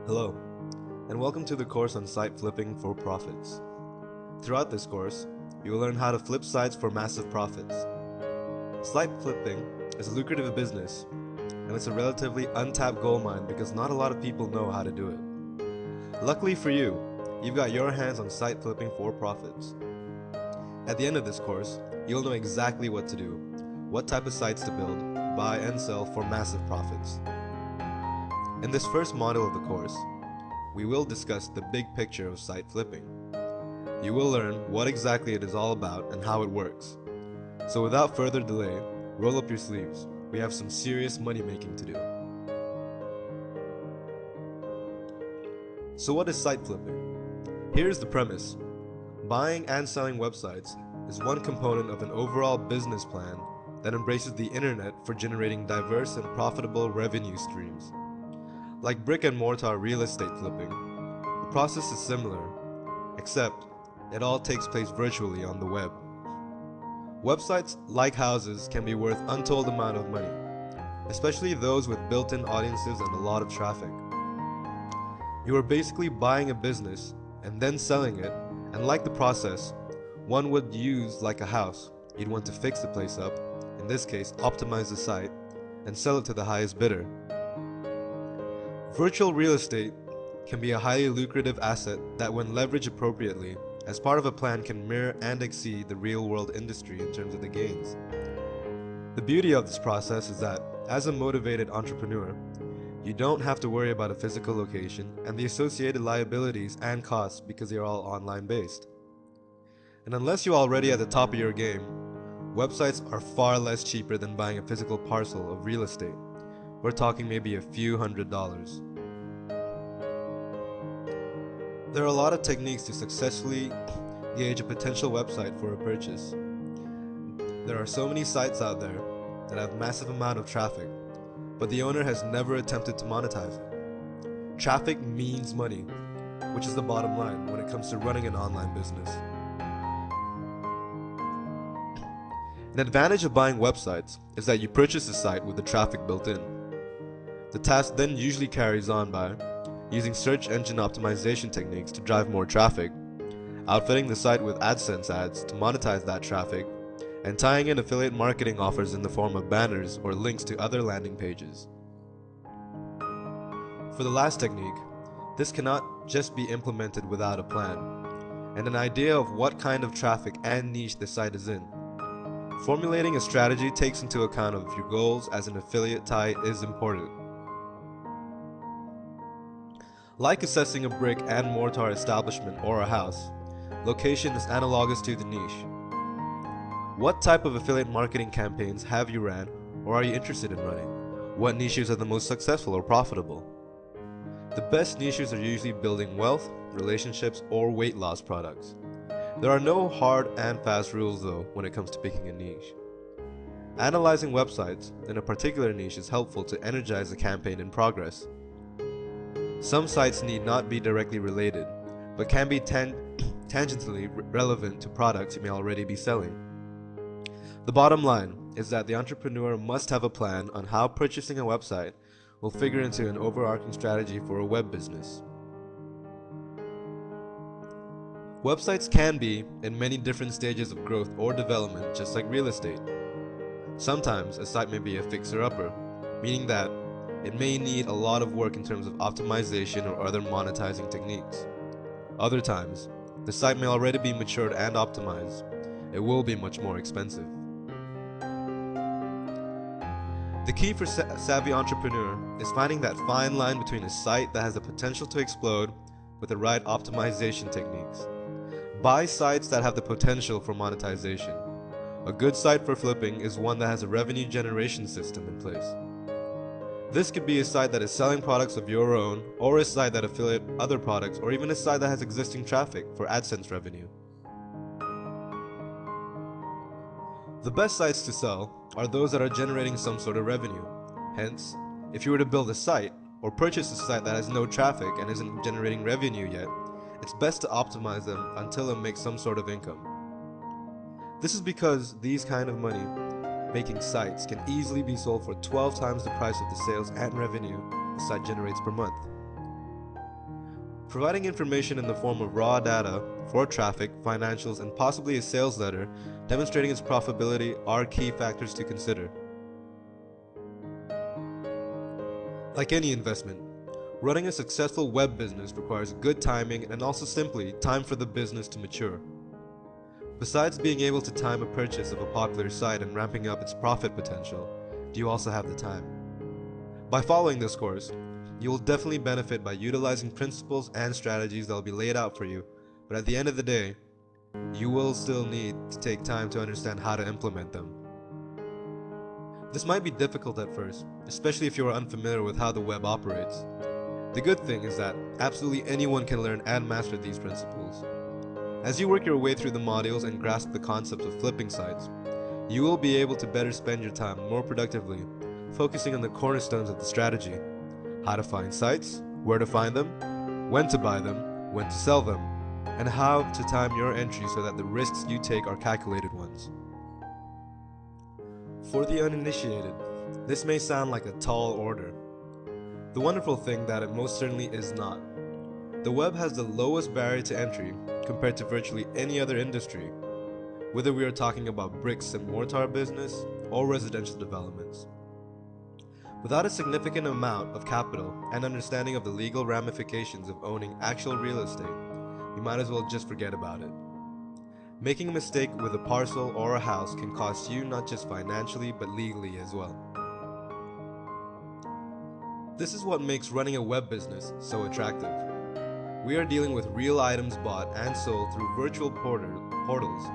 Hello, and welcome to the course on site flipping for profits. Throughout this course, you will learn how to flip sites for massive profits. Site flipping is a lucrative business, and it's a relatively untapped goldmine because not a lot of people know how to do it. Luckily for you, you've got your hands on site flipping for profits. At the end of this course, you'll know exactly what to do, what type of sites to build, buy and sell for massive profits. In this first module of the course, we will discuss the big picture of site flipping. You will learn what exactly it is all about and how it works. So without further delay, roll up your sleeves. We have some serious money making to do. So what is site flipping? Here's the premise. Buying and selling websites is one component of an overall business plan that embraces the internet for generating diverse and profitable revenue streams. Like brick and mortar real estate flipping, the process is similar, except it all takes place virtually on the web. Websites, like houses, can be worth untold amount of money, especially those with built-in audiences and a lot of traffic. You are basically buying a business and then selling it, and like the process, one would use like a house. You'd want to fix the place up, in this case optimize the site, and sell it to the highest bidder. Virtual real estate can be a highly lucrative asset that, when leveraged appropriately, as part of a plan, can mirror and exceed the real-world industry in terms of the gains. The beauty of this process is that, as a motivated entrepreneur, you don't have to worry about a physical location and the associated liabilities and costs because they are all online based. And unless you're already at the top of your game, websites are far less cheaper than buying a physical parcel of real estate. We're talking maybe a few $100s. There are a lot of techniques to successfully gauge a potential website for a purchase. There are so many sites out there that have massive amount of traffic, but the owner has never attempted to monetize it. Traffic means money, which is the bottom line when it comes to running an online business. An advantage of buying websites is that you purchase a site with the traffic built in. The task then usually carries on by using search engine optimization techniques to drive more traffic, outfitting the site with AdSense ads to monetize that traffic, and tying in affiliate marketing offers in the form of banners or links to other landing pages. For the last technique, this cannot just be implemented without a plan, and an idea of what kind of traffic and niche the site is in. Formulating a strategy takes into account of your goals as an affiliate tie is important. Like assessing a brick and mortar establishment or a house, location is analogous to the niche. What type of affiliate marketing campaigns have you ran or are you interested in running? What niches are the most successful or profitable? The best niches are usually building wealth, relationships, or weight loss products. There are no hard and fast rules though when it comes to picking a niche. Analyzing websites in a particular niche is helpful to energize a campaign in progress. Some sites need not be directly related, but can be tangentially relevant to products you may already be selling. The bottom line is that the entrepreneur must have a plan on how purchasing a website will figure into an overarching strategy for a web business. Websites can be in many different stages of growth or development, just like real estate. Sometimes a site may be a fixer-upper, meaning that it may need a lot of work in terms of optimization or other monetizing techniques. Other times, the site may already be matured and optimized. It will be much more expensive. The key for a savvy entrepreneur is finding that fine line between a site that has the potential to explode with the right optimization techniques. Buy sites that have the potential for monetization. A good site for flipping is one that has a revenue generation system in place. This could be a site that is selling products of your own, or a site that affiliate other products, or even a site that has existing traffic for AdSense revenue. The best sites to sell are those that are generating some sort of revenue. Hence, if you were to build a site or purchase a site that has no traffic and isn't generating revenue yet, it's best to optimize them until it makes some sort of income. This is because these kind of money making sites can easily be sold for 12 times the price of the sales and revenue the site generates per month. Providing information in the form of raw data for traffic, financials, and possibly a sales letter demonstrating its profitability are key factors to consider. Like any investment, running a successful web business requires good timing and also simply time for the business to mature. Besides being able to time a purchase of a popular site and ramping up its profit potential, do you also have the time? By following this course, you will definitely benefit by utilizing principles and strategies that will be laid out for you, but at the end of the day, you will still need to take time to understand how to implement them. This might be difficult at first, especially if you are unfamiliar with how the web operates. The good thing is that absolutely anyone can learn and master these principles. As you work your way through the modules and grasp the concepts of flipping sites, you will be able to better spend your time more productively, focusing on the cornerstones of the strategy: how to find sites, where to find them, when to buy them, when to sell them, and how to time your entry so that the risks you take are calculated ones. For the uninitiated, this may sound like a tall order. The wonderful thing that it most certainly is not. The web has the lowest barrier to entry compared to virtually any other industry, whether we are talking about bricks and mortar business or residential developments. Without a significant amount of capital and understanding of the legal ramifications of owning actual real estate, you might as well just forget about it. Making a mistake with a parcel or a house can cost you not just financially but legally as well. This is what makes running a web business so attractive. We are dealing with real items bought and sold through virtual portals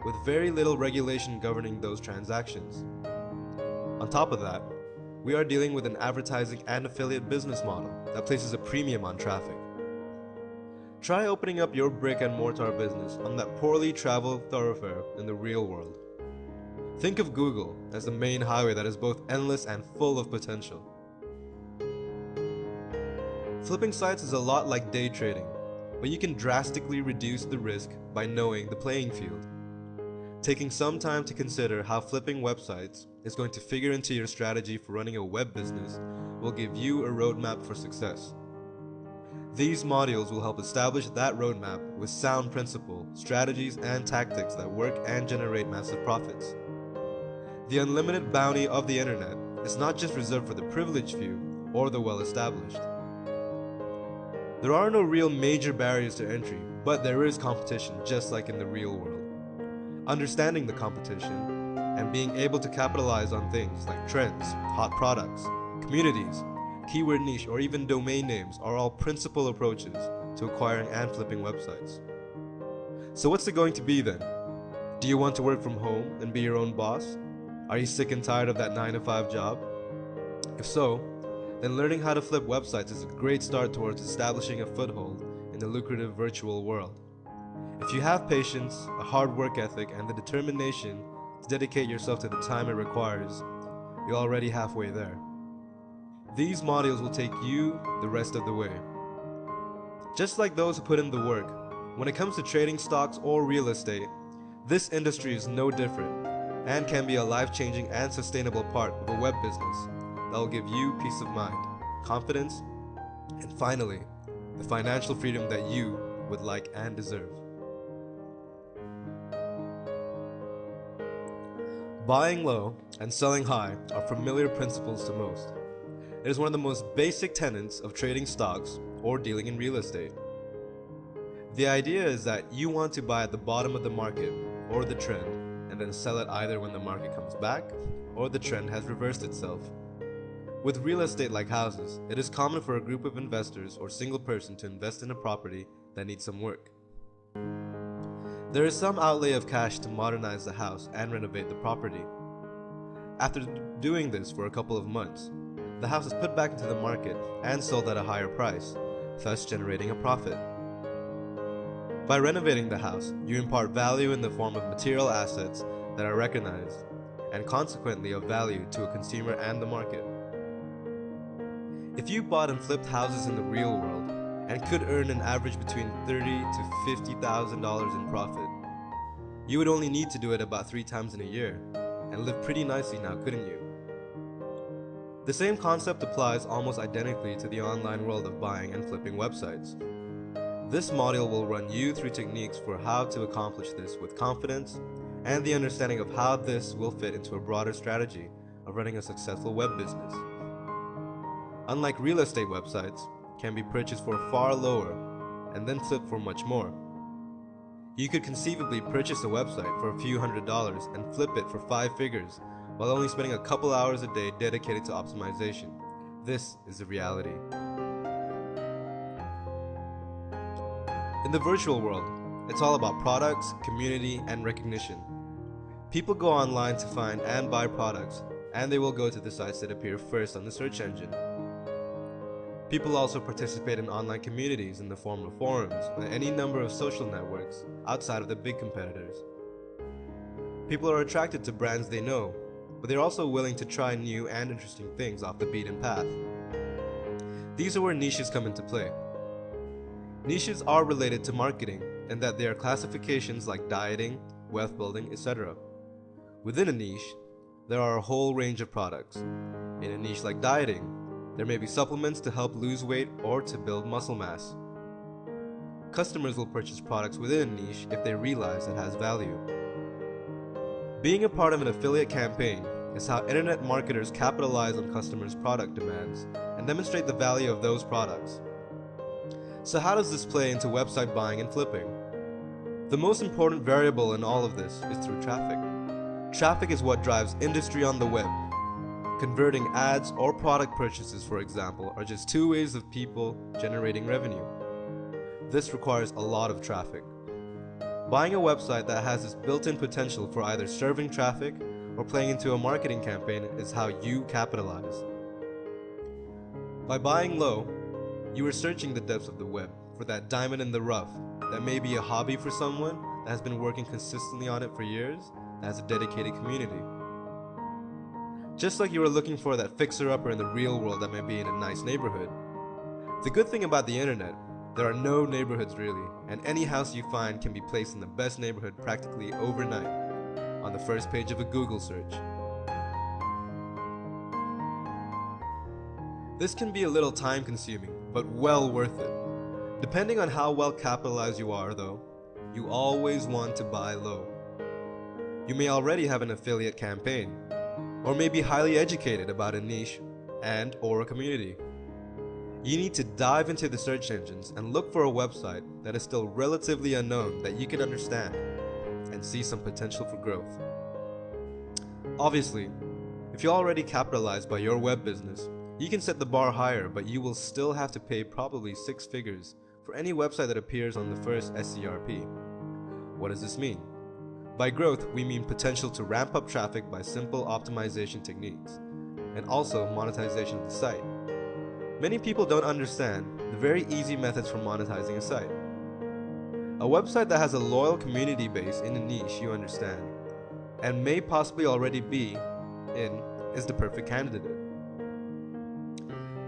with very little regulation governing those transactions. On top of that, we are dealing with an advertising and affiliate business model that places a premium on traffic. Try opening up your brick and mortar business on that poorly traveled thoroughfare in the real world. Think of Google as the main highway that is both endless and full of potential. Flipping sites is a lot like day trading, but you can drastically reduce the risk by knowing the playing field. Taking some time to consider how flipping websites is going to figure into your strategy for running a web business will give you a roadmap for success. These modules will help establish that roadmap with sound principle, strategies, and tactics that work and generate massive profits. The unlimited bounty of the internet is not just reserved for the privileged few or the well-established. There are no real major barriers to entry, but there is competition just like in the real world. Understanding the competition and being able to capitalize on things like trends, hot products, communities, keyword niche, or even domain names are all principal approaches to acquiring and flipping websites. So what's it going to be then? Do you want to work from home and be your own boss? Are you sick and tired of that 9-to-5 job? If so, then learning how to flip websites is a great start towards establishing a foothold in the lucrative virtual world. If you have patience, a hard work ethic, and the determination to dedicate yourself to the time it requires, you're already halfway there. These modules will take you the rest of the way. Just like those who put in the work, when it comes to trading stocks or real estate, this industry is no different and can be a life-changing and sustainable part of a web business that will give you peace of mind, confidence, and finally, the financial freedom that you would like and deserve. Buying low and selling high are familiar principles to most. It is one of the most basic tenets of trading stocks or dealing in real estate. The idea is that you want to buy at the bottom of the market or the trend and then sell it either when the market comes back or the trend has reversed itself. With real estate like houses, it is common for a group of investors or single person to invest in a property that needs some work. There is some outlay of cash to modernize the house and renovate the property. After doing this for a couple of months, the house is put back into the market and sold at a higher price, thus generating a profit. By renovating the house, you impart value in the form of material assets that are recognized, and consequently of value to a consumer and the market. If you bought and flipped houses in the real world and could earn an average between $30,000 to $50,000 in profit, you would only need to do it about 3 times in a year and live pretty nicely now, couldn't you? The same concept applies almost identically to the online world of buying and flipping websites. This module will run you through techniques for how to accomplish this with confidence and the understanding of how this will fit into a broader strategy of running a successful web business. Unlike real estate websites, can be purchased for far lower and then flipped for much more. You could conceivably purchase a website for a few $100s and flip it for 5 figures while only spending a couple hours a day dedicated to optimization. This is the reality. In the virtual world, it's all about products, community, and recognition. People go online to find and buy products, and they will go to the sites that appear first on the search engine. People also participate in online communities in the form of forums or any number of social networks outside of the big competitors. People are attracted to brands they know, but they're also willing to try new and interesting things off the beaten path. These are where niches come into play. Niches are related to marketing in that they are classifications like dieting, wealth building, etc. Within a niche, there are a whole range of products. In a niche like dieting, there may be supplements to help lose weight or to build muscle mass. Customers will purchase products within a niche if they realize it has value. Being a part of an affiliate campaign is how internet marketers capitalize on customers' product demands and demonstrate the value of those products. So how does this play into website buying and flipping? The most important variable in all of this is through traffic. Traffic is what drives industry on the web. Converting ads or product purchases, for example, are just 2 ways of people generating revenue. This requires a lot of traffic. Buying a website that has this built-in potential for either serving traffic or playing into a marketing campaign is how you capitalize. By buying low, you are searching the depths of the web for that diamond in the rough that may be a hobby for someone that has been working consistently on it for years, that has a dedicated community. Just like you are looking for that fixer-upper in the real world that may be in a nice neighborhood. The good thing about the internet, there are no neighborhoods really, and any house you find can be placed in the best neighborhood practically overnight, on the first page of a Google search. This can be a little time-consuming, but well worth it. Depending on how well capitalized you are though, you always want to buy low. You may already have an affiliate campaign, or may be highly educated about a niche and/or a community. You need to dive into the search engines and look for a website that is still relatively unknown that you can understand and see some potential for growth. Obviously, if you're already capitalized by your web business, you can set the bar higher, but you will still have to pay probably 6 figures for any website that appears on the first SERP. What does this mean? By growth, we mean potential to ramp up traffic by simple optimization techniques, and also monetization of the site. Many people don't understand the very easy methods for monetizing a site. A website that has a loyal community base in a niche you understand, and may possibly already be in, is the perfect candidate.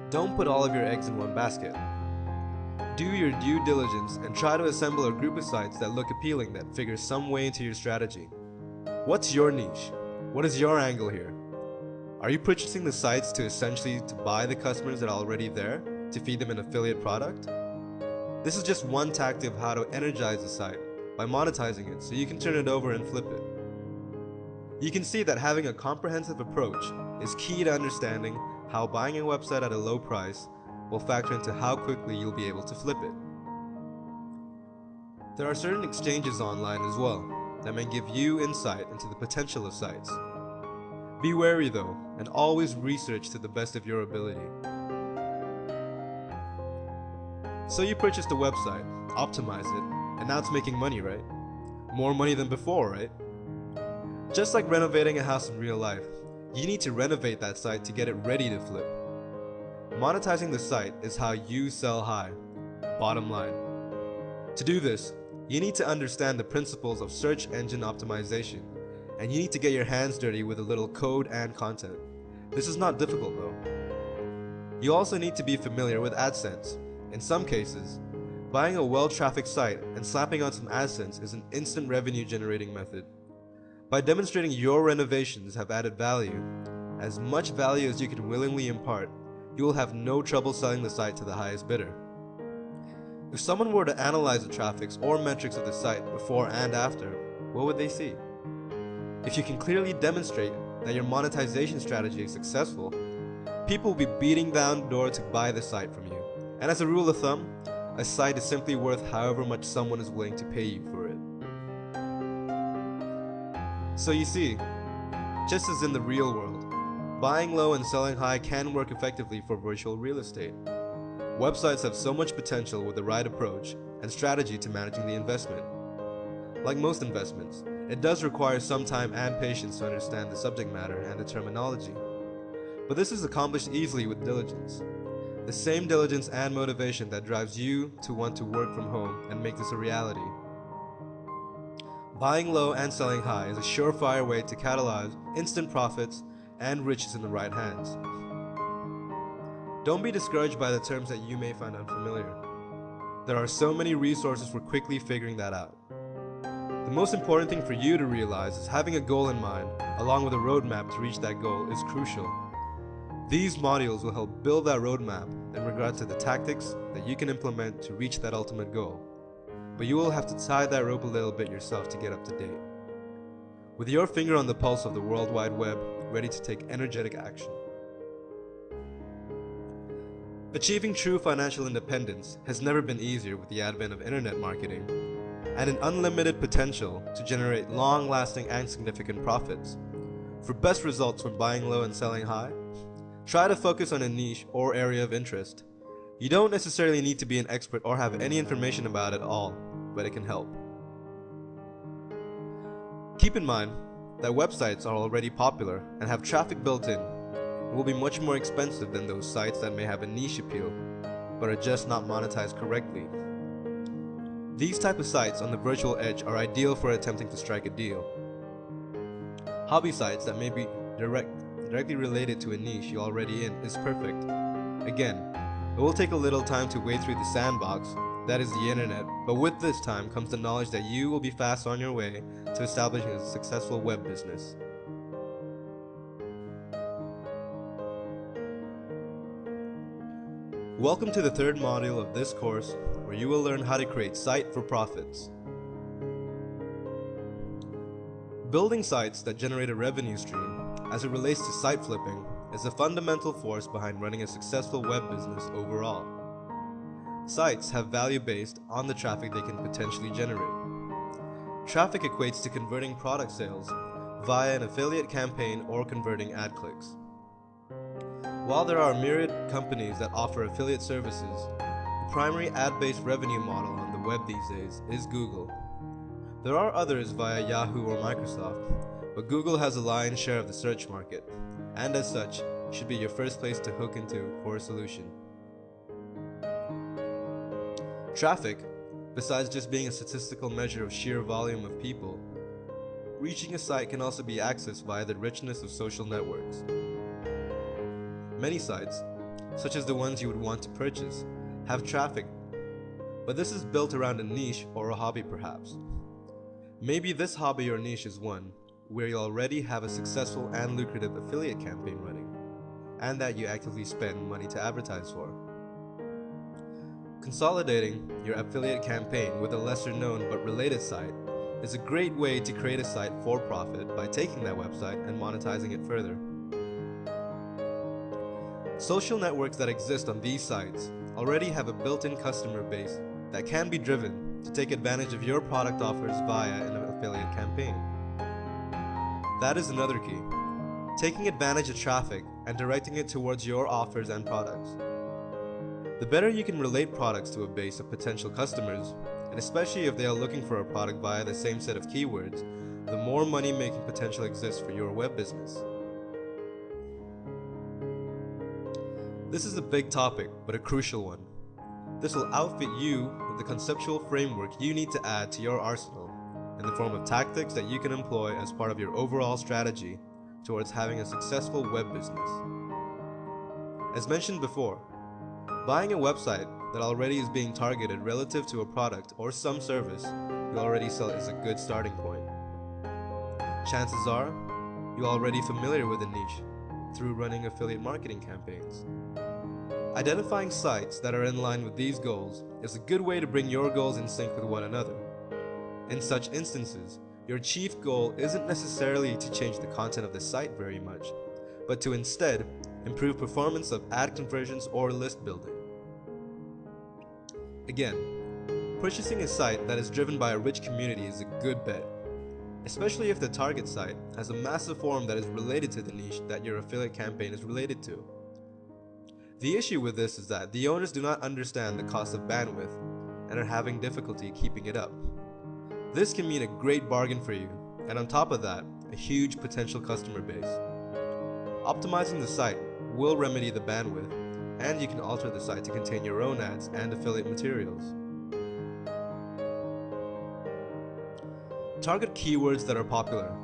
Don't put all of your eggs in one basket. Do your due diligence and try to assemble a group of sites that look appealing that figure some way into your strategy. What's your niche? What is your angle here? Are you purchasing the sites to essentially buy the customers that are already there to feed them an affiliate product? This is just one tactic of how to energize a site by monetizing it so you can turn it over and flip it. You can see that having a comprehensive approach is key to understanding how buying a website at a low price will factor into how quickly you'll be able to flip it. There are certain exchanges online as well that may give you insight into the potential of sites. Be wary though, and always research to the best of your ability. So you purchased a website, optimize it, and now it's making money, right? More money than before, right? Just like renovating a house in real life, you need to renovate that site to get it ready to flip. Monetizing the site is how you sell high, bottom line. To do this, you need to understand the principles of search engine optimization, and you need to get your hands dirty with a little code and content. This is not difficult though. You also need to be familiar with AdSense. In some cases, buying a well-trafficked site and slapping on some AdSense is an instant revenue generating method. By demonstrating your renovations have added value, as much value as you can willingly impart, you will have no trouble selling the site to the highest bidder. If someone were to analyze the traffics or metrics of the site before and after, what would they see? If you can clearly demonstrate that your monetization strategy is successful, people will be beating down the door to buy the site from you. And as a rule of thumb, a site is simply worth however much someone is willing to pay you for it. So you see, just as in the real world, buying low and selling high can work effectively for virtual real estate. Websites have so much potential with the right approach and strategy to managing the investment. Like most investments, it does require some time and patience to understand the subject matter and the terminology. But this is accomplished easily with diligence. The same diligence and motivation that drives you to want to work from home and make this a reality. Buying low and selling high is a surefire way to catalyze instant profits and riches in the right hands. Don't be discouraged by the terms that you may find unfamiliar. There are so many resources for quickly figuring that out. The most important thing for you to realize is having a goal in mind, along with a roadmap to reach that goal, is crucial. These modules will help build that roadmap in regard to the tactics that you can implement to reach that ultimate goal. But you will have to tie that rope a little bit yourself to get up to date. With your finger on the pulse of the World Wide Web, ready to take energetic action. Achieving true financial independence has never been easier with the advent of internet marketing and an unlimited potential to generate long-lasting and significant profits. For best results when buying low and selling high, try to focus on a niche or area of interest. You don't necessarily need to be an expert or have any information about it all, but it can help. Keep in mind that websites are already popular and have traffic built in. It will be much more expensive than those sites that may have a niche appeal, but are just not monetized correctly. These type of sites on the virtual edge are ideal for attempting to strike a deal. Hobby sites that may be directly related to a niche you're already in is perfect. Again, it will take a little time to wade through the sandbox, that is the internet, but with this time comes the knowledge that you will be fast on your way to establishing a successful web business. Welcome to the third module of this course, where you will learn how to create site for profits. Building sites that generate a revenue stream, as it relates to site flipping, is a fundamental force behind running a successful web business overall. Sites have value based on the traffic they can potentially generate. Traffic equates to converting product sales via an affiliate campaign or converting ad clicks. While there are myriad companies that offer affiliate services, the primary ad-based revenue model on the web these days is Google. There are others via Yahoo or Microsoft, but Google has a lion's share of the search market, and as such, should be your first place to hook into for a solution. Traffic, besides just being a statistical measure of sheer volume of people, reaching a site can also be accessed via the richness of social networks. Many sites, such as the ones you would want to purchase, have traffic, but this is built around a niche or a hobby perhaps. Maybe this hobby or niche is one where you already have a successful and lucrative affiliate campaign running, and that you actively spend money to advertise for. Consolidating your affiliate campaign with a lesser known but related site is a great way to create a site for profit by taking that website and monetizing it further. Social networks that exist on these sites already have a built-in customer base that can be driven to take advantage of your product offers via an affiliate campaign. That is another key, taking advantage of traffic and directing it towards your offers and products. The better you can relate products to a base of potential customers, and especially if they are looking for a product via the same set of keywords, the more money-making potential exists for your web business. This is a big topic, but a crucial one. This will outfit you with the conceptual framework you need to add to your arsenal in the form of tactics that you can employ as part of your overall strategy towards having a successful web business. As mentioned before, buying a website that already is being targeted relative to a product or some service you already sell is a good starting point. Chances are, you're already familiar with the niche through running affiliate marketing campaigns. Identifying sites that are in line with these goals is a good way to bring your goals in sync with one another. In such instances, your chief goal isn't necessarily to change the content of the site very much, but to instead improve performance of ad conversions or list building. Again, purchasing a site that is driven by a rich community is a good bet, especially if the target site has a massive forum that is related to the niche that your affiliate campaign is related to. The issue with this is that the owners do not understand the cost of bandwidth and are having difficulty keeping it up. This can mean a great bargain for you, and on top of that, a huge potential customer base. Optimizing the site will remedy the bandwidth, and you can alter the site to contain your own ads and affiliate materials. Target keywords that are popular.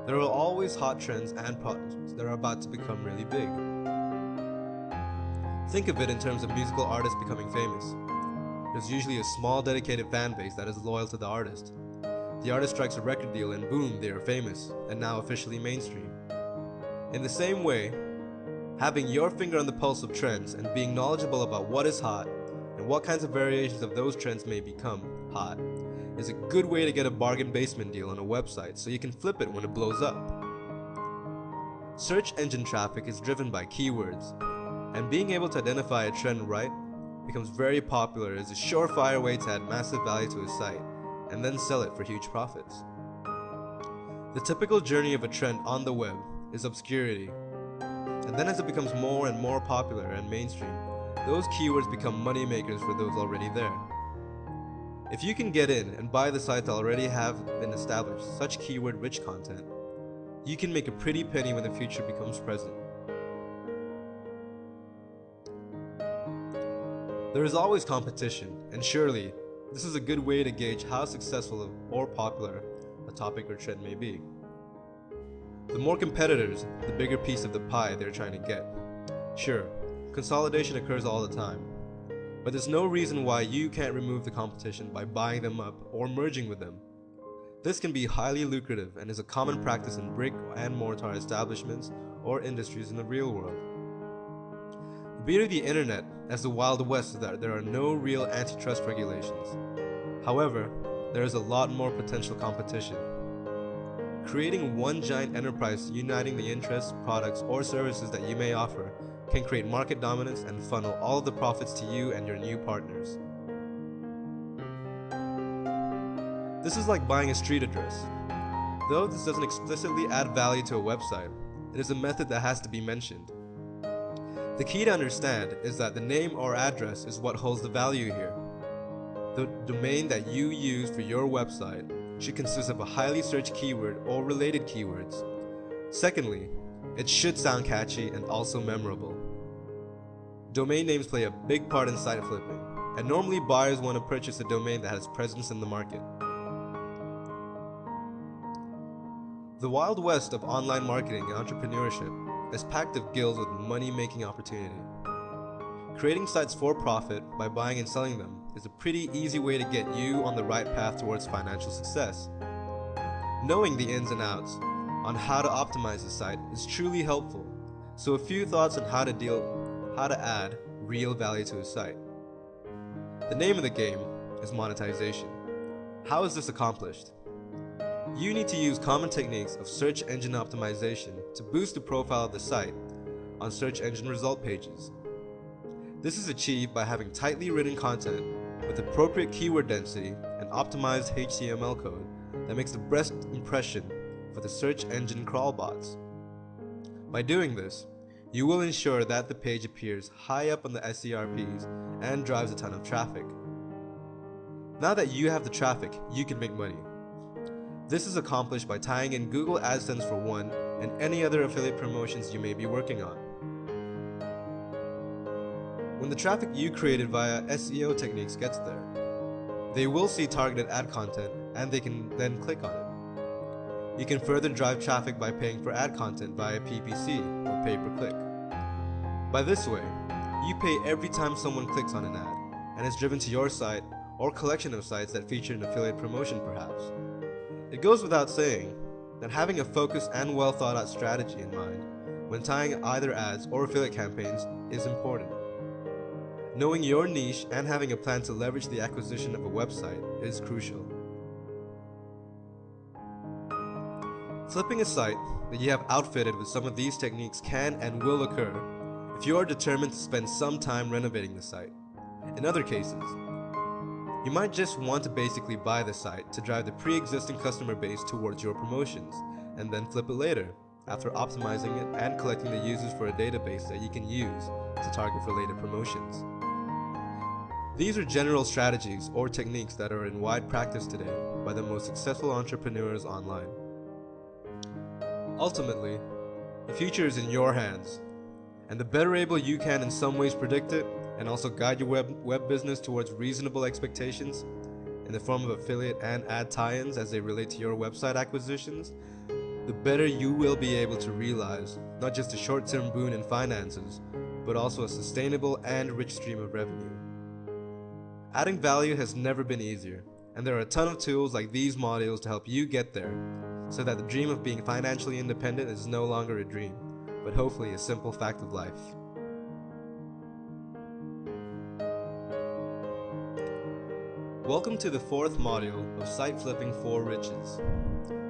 There are always hot trends and products that are about to become really big. Think of it in terms of musical artists becoming famous. There's usually a small dedicated fan base that is loyal to the artist. The artist strikes a record deal and boom, they are famous and now officially mainstream. In the same way, having your finger on the pulse of trends and being knowledgeable about what is hot and what kinds of variations of those trends may become hot is a good way to get a bargain basement deal on a website so you can flip it when it blows up. Search engine traffic is driven by keywords, and being able to identify a trend right becomes very popular as a surefire way to add massive value to a site and then sell it for huge profits. The typical journey of a trend on the web is obscurity, and then as it becomes more and more popular and mainstream, those keywords become money makers for those already there. If you can get in and buy the sites that already have been established such keyword-rich content, you can make a pretty penny when the future becomes present. There is always competition, and surely, this is a good way to gauge how successful or popular a topic or trend may be. The more competitors, the bigger piece of the pie they're trying to get. Sure, consolidation occurs all the time, but there's no reason why you can't remove the competition by buying them up or merging with them. This can be highly lucrative and is a common practice in brick and mortar establishments or industries in the real world. The beauty of the internet as the Wild West is that there are no real antitrust regulations. However, there is a lot more potential competition. Creating one giant enterprise uniting the interests, products, or services that you may offer can create market dominance and funnel all of the profits to you and your new partners. This is like buying a street address. Though this doesn't explicitly add value to a website, it is a method that has to be mentioned. The key to understand is that the name or address is what holds the value here. The domain that you use for your website should consist of a highly searched keyword or related keywords. Secondly, it should sound catchy and also memorable. Domain names play a big part in site flipping, and normally buyers want to purchase a domain that has presence in the market. The Wild West of online marketing and entrepreneurship is packed of guilds with money-making opportunity. Creating sites for profit by buying and selling them is a pretty easy way to get you on the right path towards financial success. Knowing the ins and outs on how to optimize the site is truly helpful, so a few thoughts on how to add real value to a site. The name of the game is monetization. How is this accomplished? You need to use common techniques of search engine optimization to boost the profile of the site on search engine result pages. This is achieved by having tightly written content with appropriate keyword density and optimized HTML code that makes the best impression for the search engine crawl bots. By doing this, you will ensure that the page appears high up on the SERPs and drives a ton of traffic. Now that you have the traffic, you can make money. This is accomplished by tying in Google AdSense for one and any other affiliate promotions you may be working on. When the traffic you created via SEO techniques gets there, they will see targeted ad content and they can then click on it. You can further drive traffic by paying for ad content via PPC or pay-per-click. By this way, you pay every time someone clicks on an ad and is driven to your site or collection of sites that feature an affiliate promotion perhaps. It goes without saying that having a focused and well thought out strategy in mind when tying either ads or affiliate campaigns is important. Knowing your niche and having a plan to leverage the acquisition of a website is crucial. Flipping a site that you have outfitted with some of these techniques can and will occur if you are determined to spend some time renovating the site. In other cases, you might just want to basically buy the site to drive the pre-existing customer base towards your promotions, and then flip it later, after optimizing it and collecting the users for a database that you can use to target for later promotions. These are general strategies or techniques that are in wide practice today by the most successful entrepreneurs online. Ultimately, the future is in your hands, and the better able you can in some ways predict it and also guide your web business towards reasonable expectations in the form of affiliate and ad tie-ins as they relate to your website acquisitions, the better you will be able to realize not just a short-term boon in finances, but also a sustainable and rich stream of revenue. Adding value has never been easier, and there are a ton of tools like these modules to help you get there, so that the dream of being financially independent is no longer a dream, but hopefully a simple fact of life. Welcome to the fourth module of Site Flipping for Riches.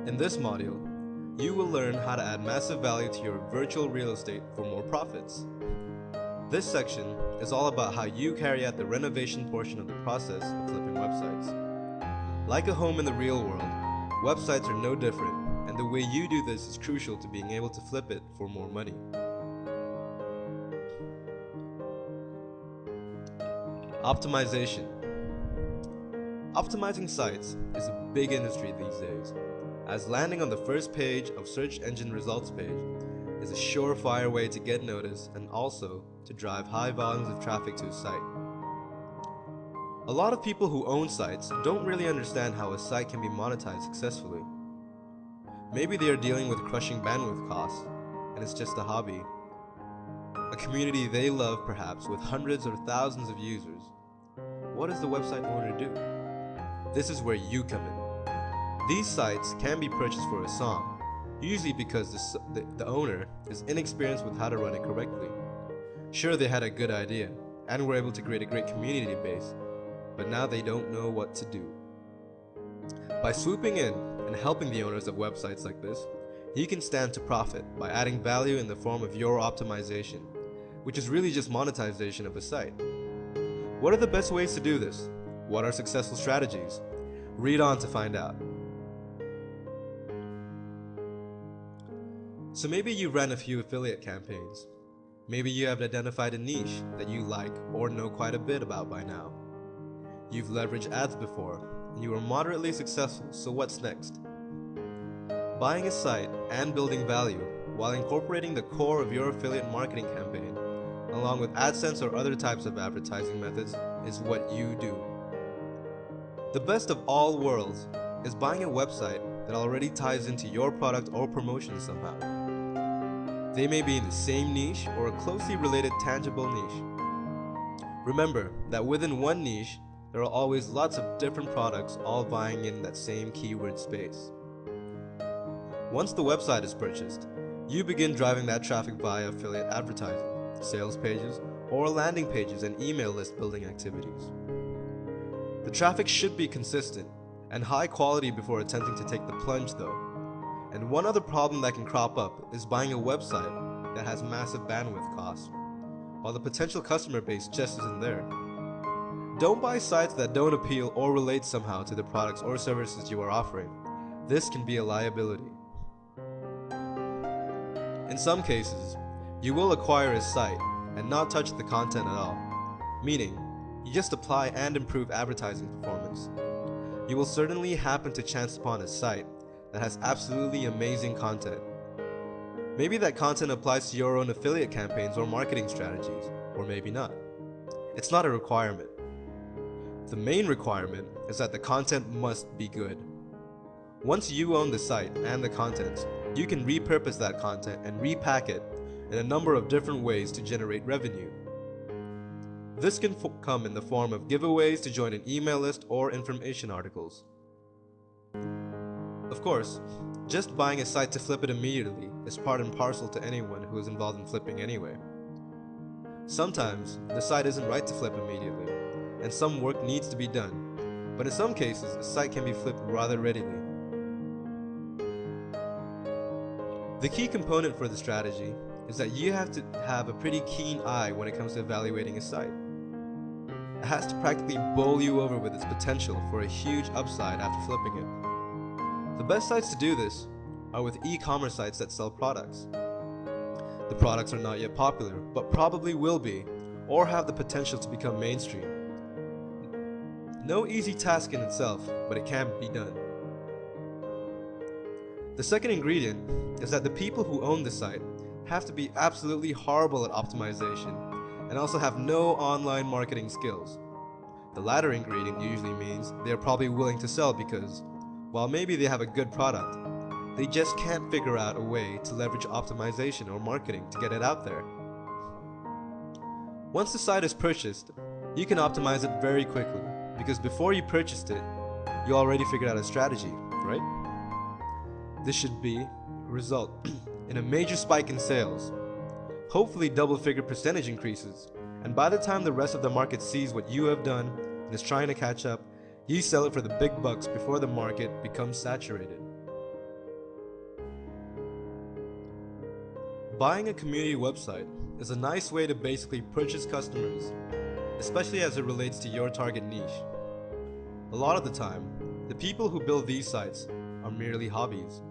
In this module, you will learn how to add massive value to your virtual real estate for more profits. This section is all about how you carry out the renovation portion of the process of flipping websites. Like a home in the real world, websites are no different, and the way you do this is crucial to being able to flip it for more money. Optimization. Optimizing sites is a big industry these days, as landing on the first page of search engine results page is a surefire way to get noticed and also to drive high volumes of traffic to a site. A lot of people who own sites don't really understand how a site can be monetized successfully. Maybe they are dealing with crushing bandwidth costs, and it's just a hobby. A community they love perhaps with hundreds or thousands of users. What does the website owner do? This is where you come in. These sites can be purchased for a song, usually because the owner is inexperienced with how to run it correctly. Sure, they had a good idea, and were able to create a great community base, but now they don't know what to do. By swooping in and helping the owners of websites like this, you can stand to profit by adding value in the form of your optimization, which is really just monetization of a site. What are the best ways to do this? What are successful strategies? Read on to find out. So maybe you ran a few affiliate campaigns. Maybe you have identified a niche that you like or know quite a bit about by now. You've leveraged ads before, and you are moderately successful, so what's next? Buying a site and building value while incorporating the core of your affiliate marketing campaign, along with AdSense or other types of advertising methods, is what you do. The best of all worlds is buying a website that already ties into your product or promotion somehow. They may be in the same niche or a closely related tangible niche. Remember that within one niche, there are always lots of different products all vying in that same keyword space. Once the website is purchased, you begin driving that traffic via affiliate advertising, sales pages, or landing pages and email list building activities. The traffic should be consistent and high quality before attempting to take the plunge though. And one other problem that can crop up is buying a website that has massive bandwidth costs, while the potential customer base just isn't there. Don't buy sites that don't appeal or relate somehow to the products or services you are offering. This can be a liability. In some cases, you will acquire a site and not touch the content at all, meaning you just apply and improve advertising performance. You will certainly happen to chance upon a site that has absolutely amazing content. Maybe that content applies to your own affiliate campaigns or marketing strategies, or maybe not. It's not a requirement. The main requirement is that the content must be good. Once you own the site and the contents, you can repurpose that content and repack it in a number of different ways to generate revenue. This can come in the form of giveaways to join an email list or information articles. Of course, just buying a site to flip it immediately is part and parcel to anyone who is involved in flipping anyway. Sometimes the site isn't right to flip immediately, and some work needs to be done, but in some cases, a site can be flipped rather readily. The key component for the strategy is that you have to have a pretty keen eye when it comes to evaluating a site. It has to practically bowl you over with its potential for a huge upside after flipping it. The best sites to do this are with e-commerce sites that sell products. The products are not yet popular, but probably will be, or have the potential to become mainstream. No easy task in itself, but it can be done. The second ingredient is that the people who own the site have to be absolutely horrible at optimization and also have no online marketing skills. The latter ingredient usually means they are probably willing to sell because, while maybe they have a good product, they just can't figure out a way to leverage optimization or marketing to get it out there. Once the site is purchased, you can optimize it very quickly because before you purchased it, you already figured out a strategy, right? This should result in a major spike in sales, hopefully double-figure percentage increases, and by the time the rest of the market sees what you have done and is trying to catch up, you sell it for the big bucks before the market becomes saturated. Buying a community website is a nice way to basically purchase customers, especially as it relates to your target niche. A lot of the time, the people who build these sites are merely hobbies.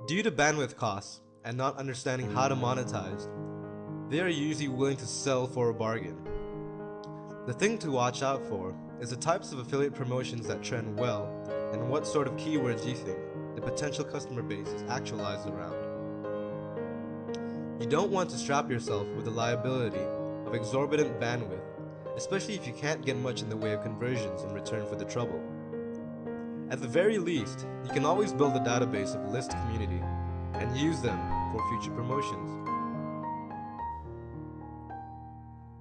Due to bandwidth costs and not understanding how to monetize, they are usually willing to sell for a bargain. The thing to watch out for is the types of affiliate promotions that trend well and what sort of keywords you think the potential customer base is actualized around. You don't want to strap yourself with the liability of exorbitant bandwidth, especially if you can't get much in the way of conversions in return for the trouble. At the very least, you can always build a database of list community and use them for future promotions.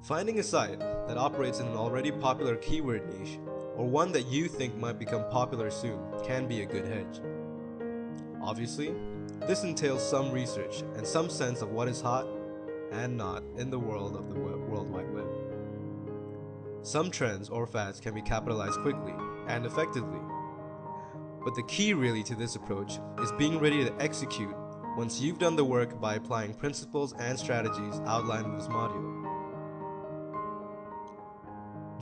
Finding a site that operates in an already popular keyword niche or one that you think might become popular soon can be a good hedge. Obviously, this entails some research and some sense of what is hot and not in the world of the World Wide Web. Some trends or fads can be capitalized quickly and effectively, but the key really to this approach is being ready to execute once you've done the work by applying principles and strategies outlined in this module.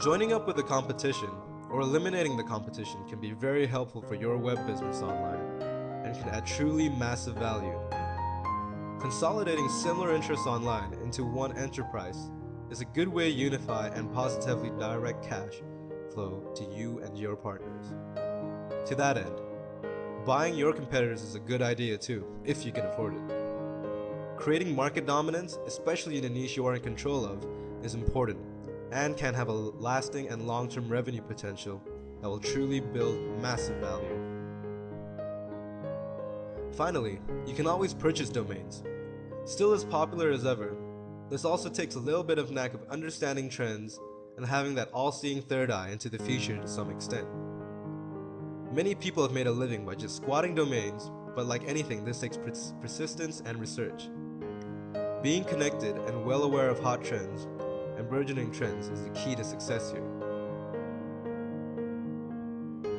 Joining up with the competition or eliminating the competition can be very helpful for your web business online and can add truly massive value. Consolidating similar interests online into one enterprise is a good way to unify and positively direct cash flow to you and your partners. To that end, buying your competitors is a good idea too, if you can afford it. Creating market dominance, especially in a niche you are in control of, is important and can have a lasting and long-term revenue potential that will truly build massive value. Finally, you can always purchase domains. Still as popular as ever, this also takes a little bit of knack of understanding trends and having that all-seeing third eye into the future to some extent. Many people have made a living by just squatting domains, but like anything, this takes persistence and research. Being connected and well aware of hot trends and burgeoning trends is the key to success here.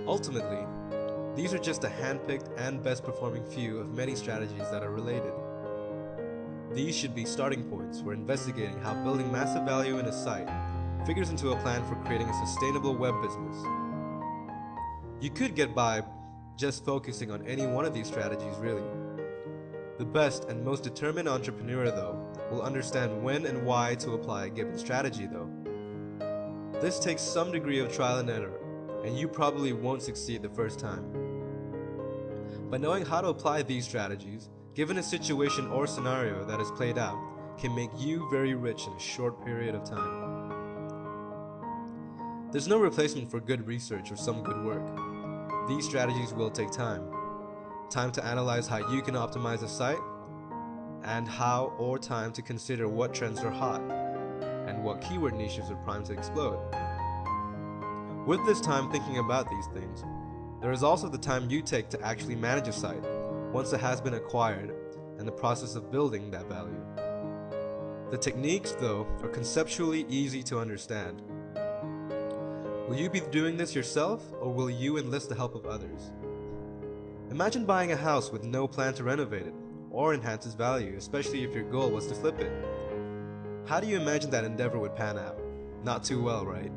Ultimately, these are just a hand-picked and best-performing few of many strategies that are related. These should be starting points for investigating how building massive value in a site figures into a plan for creating a sustainable web business. You could get by just focusing on any one of these strategies really. The best and most determined entrepreneur, though, will understand when and why to apply a given strategy though. This takes some degree of trial and error, and you probably won't succeed the first time. But knowing how to apply these strategies, given a situation or scenario that is played out, can make you very rich in a short period of time. There's no replacement for good research or some good work. These strategies will take time. Time to analyze how you can optimize a site, and how or time to consider what trends are hot, and what keyword niches are primed to explode. With this time thinking about these things, there is also the time you take to actually manage a site once it has been acquired and the process of building that value. The techniques, though, are conceptually easy to understand. Will you be doing this yourself, or will you enlist the help of others? Imagine buying a house with no plan to renovate it, or enhance its value, especially if your goal was to flip it. How do you imagine that endeavor would pan out? Not too well, right?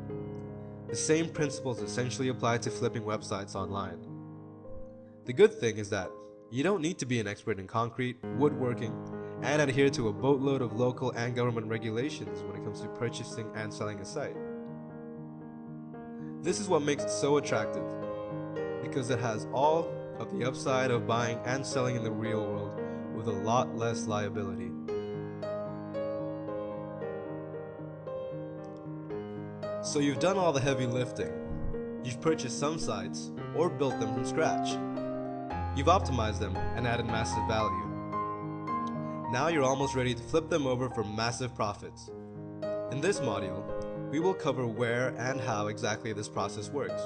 The same principles essentially apply to flipping websites online. The good thing is that you don't need to be an expert in concrete, woodworking, and adhere to a boatload of local and government regulations when it comes to purchasing and selling a site. This is what makes it so attractive, because it has all of the upside of buying and selling in the real world with a lot less liability. So you've done all the heavy lifting. You've purchased some sites or built them from scratch. You've optimized them and added massive value. Now you're almost ready to flip them over for massive profits. In this module, we will cover where and how exactly this process works.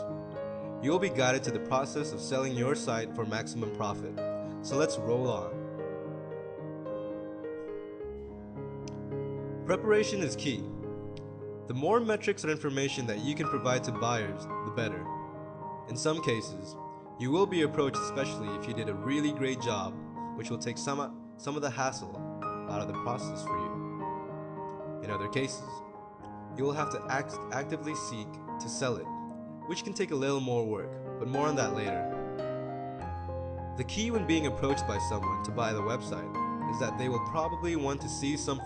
You will be guided to the process of selling your site for maximum profit. So let's roll on. Preparation is key. The more metrics or information that you can provide to buyers, the better. In some cases, you will be approached especially if you did a really great job, which will take some of the hassle out of the process for you. In other cases, you will have to actively seek to sell it, which can take a little more work, but more on that later. The key when being approached by someone to buy the website is that they will probably want to see some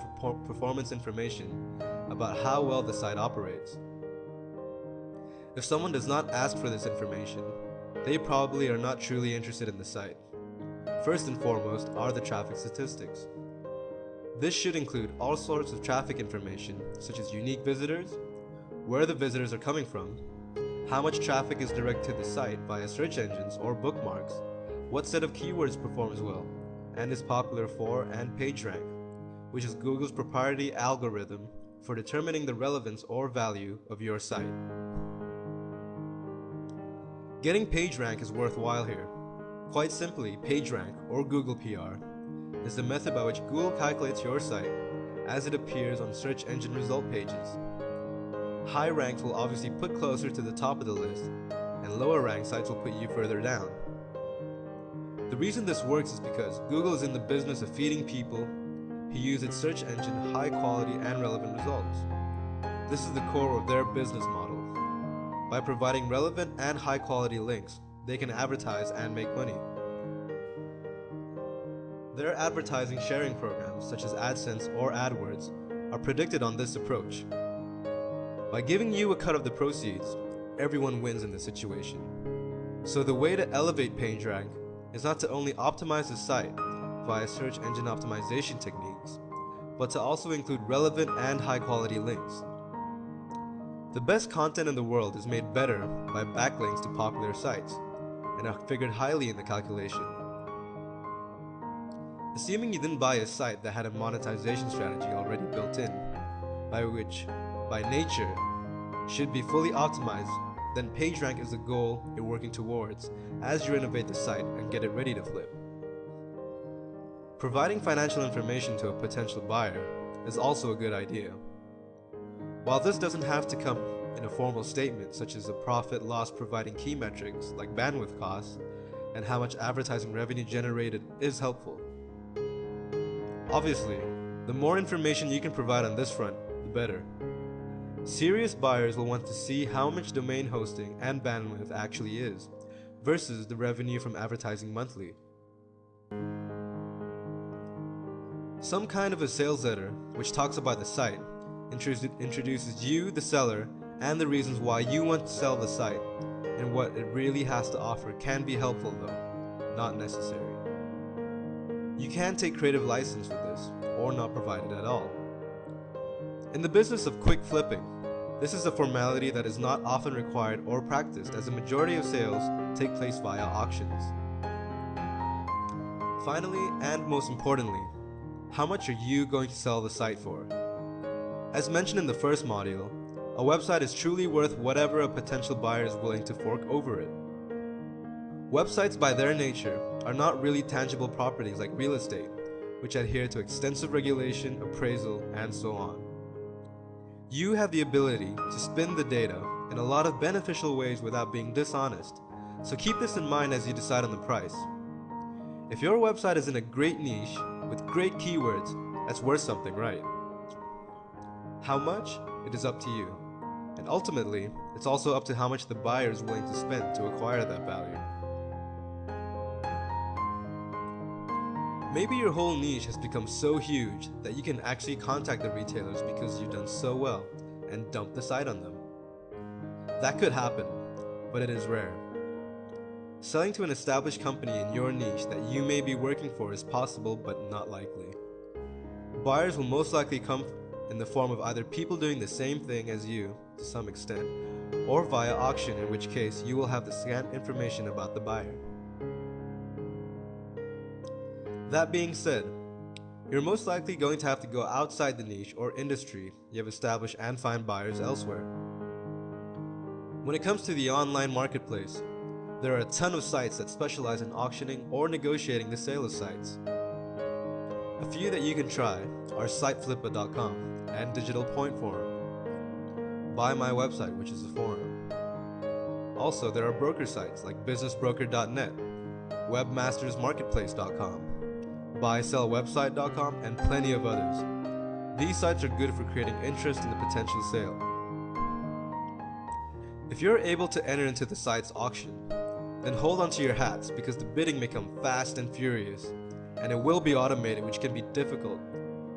performance information about how well the site operates. If someone does not ask for this information, they probably are not truly interested in the site. First and foremost are the traffic statistics. This should include all sorts of traffic information, such as unique visitors, where the visitors are coming from, how much traffic is directed to the site via search engines or bookmarks, what set of keywords performs well, and is popular for, and PageRank, which is Google's proprietary algorithm for determining the relevance or value of your site. Getting PageRank is worthwhile here. Quite simply, PageRank, or Google PR, is the method by which Google calculates your site as it appears on search engine result pages. High ranks will obviously put closer to the top of the list, and lower ranked sites will put you further down. The reason this works is because Google is in the business of feeding people who use its search engine high quality and relevant results. This is the core of their business model. By providing relevant and high quality links, they can advertise and make money. Their advertising sharing programs such as AdSense or AdWords are predicted on this approach. By giving you a cut of the proceeds, everyone wins in this situation. So the way to elevate PageRank is not to only optimize the site via search engine optimization techniques, but to also include relevant and high quality links. The best content in the world is made better by backlinks to popular sites, and are figured highly in the calculation. Assuming you didn't buy a site that had a monetization strategy already built in, which by nature should be fully optimized, then PageRank is the goal you're working towards as you renovate the site and get it ready to flip. Providing financial information to a potential buyer is also a good idea. While this doesn't have to come in a formal statement such as a profit loss, providing key metrics like bandwidth costs and how much advertising revenue generated is helpful. Obviously, the more information you can provide on this front, the better. Serious buyers will want to see how much domain hosting and bandwidth actually is, versus the revenue from advertising monthly. Some kind of a sales letter, which talks about the site, introduces you, the seller, and the reasons why you want to sell the site, and what it really has to offer can be helpful though, not necessary. You can take creative license with this, or not provide it at all. In the business of quick flipping, this is a formality that is not often required or practiced, as the majority of sales take place via auctions. Finally, and most importantly, how much are you going to sell the site for? As mentioned in the first module, a website is truly worth whatever a potential buyer is willing to fork over it. Websites by their nature are not really tangible properties like real estate, which adhere to extensive regulation, appraisal, and so on. You have the ability to spin the data in a lot of beneficial ways without being dishonest, so keep this in mind as you decide on the price. If your website is in a great niche with great keywords, that's worth something, right? How much? It is up to you. And ultimately, it's also up to how much the buyer is willing to spend to acquire that value. Maybe your whole niche has become so huge that you can actually contact the retailers because you've done so well and dump the site on them. That could happen, but it is rare. Selling to an established company in your niche that you may be working for is possible but not likely. Buyers will most likely come in the form of either people doing the same thing as you to some extent, or via auction, in which case you will have the scant information about the buyer. That being said, you're most likely going to have to go outside the niche or industry you have established and find buyers elsewhere. When it comes to the online marketplace, there are a ton of sites that specialize in auctioning or negotiating the sale of sites. A few that you can try are siteflippa.com and Digital Point Forum. Buy My Website, which is a forum. Also, there are broker sites like businessbroker.net, webmastersmarketplace.com, buysellwebsite.com, and plenty of others. These sites are good for creating interest in the potential sale. If you're able to enter into the site's auction, then hold on to your hats because the bidding may come fast and furious, and it will be automated, which can be difficult,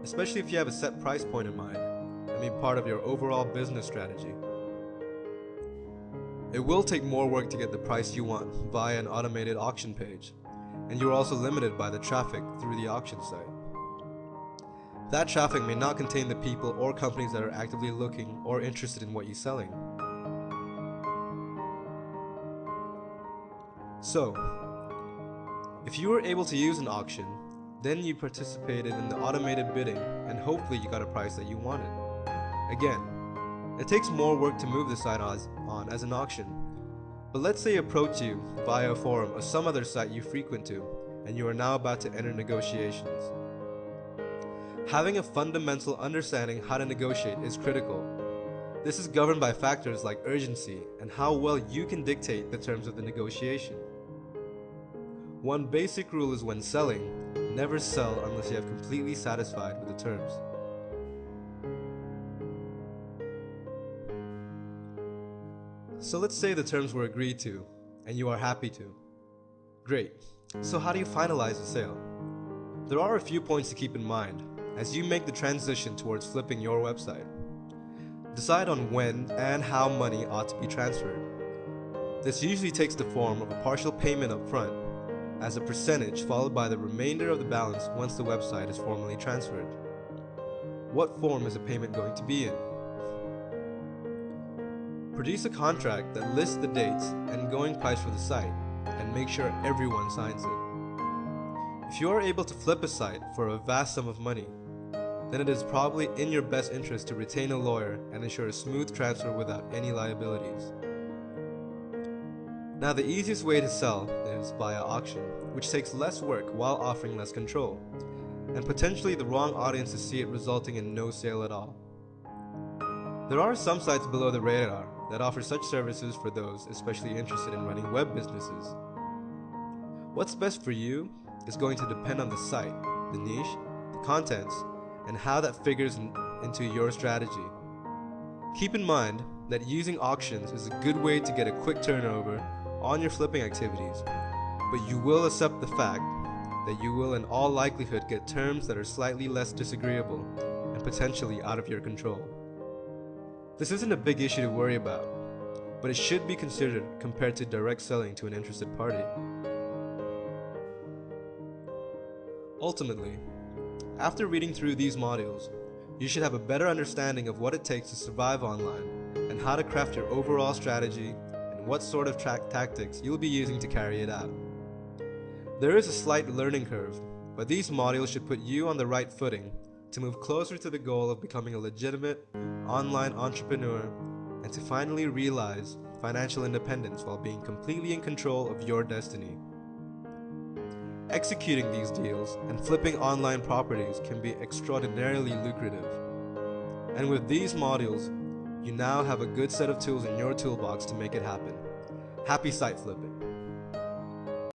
especially if you have a set price point in mind, part of your overall business strategy. It will take more work to get the price you want via an automated auction page, and you're also limited by the traffic through the auction site. That traffic may not contain the people or companies that are actively looking or interested in what you're selling. So, if you were able to use an auction, then you participated in the automated bidding and hopefully you got a price that you wanted. Again, it takes more work to move the site on as an auction, but let's say approach you via a forum or some other site you frequent to, and you are now about to enter negotiations. Having a fundamental understanding how to negotiate is critical. This is governed by factors like urgency and how well you can dictate the terms of the negotiation. One basic rule is when selling, never sell unless you have completely satisfied with the terms. So let's say the terms were agreed to, and you are happy to. Great. So how do you finalize the sale? There are a few points to keep in mind as you make the transition towards flipping your website. Decide on when and how money ought to be transferred. This usually takes the form of a partial payment up front, as a percentage followed by the remainder of the balance once the website is formally transferred. What form is the payment going to be in? Produce a contract that lists the dates and going price for the site, and make sure everyone signs it. If you are able to flip a site for a vast sum of money, then it is probably in your best interest to retain a lawyer and ensure a smooth transfer without any liabilities. Now, the easiest way to sell is via auction, which takes less work while offering less control, and potentially the wrong audience to see it, resulting in no sale at all. There are some sites below the radar that offer such services for those especially interested in running web businesses. What's best for you is going to depend on the site, the niche, the contents, and how that figures into your strategy. Keep in mind that using auctions is a good way to get a quick turnover on your flipping activities, but you will accept the fact that you will in all likelihood get terms that are slightly less disagreeable and potentially out of your control. This isn't a big issue to worry about, but it should be considered compared to direct selling to an interested party. Ultimately, after reading through these modules, you should have a better understanding of what it takes to survive online and how to craft your overall strategy and what sort of tactics you'll be using to carry it out. There is a slight learning curve, but these modules should put you on the right footing to move closer to the goal of becoming a legitimate online entrepreneur and to finally realize financial independence while being completely in control of your destiny. Executing these deals and flipping online properties can be extraordinarily lucrative. And with these modules, you now have a good set of tools in your toolbox to make it happen. Happy site flipping!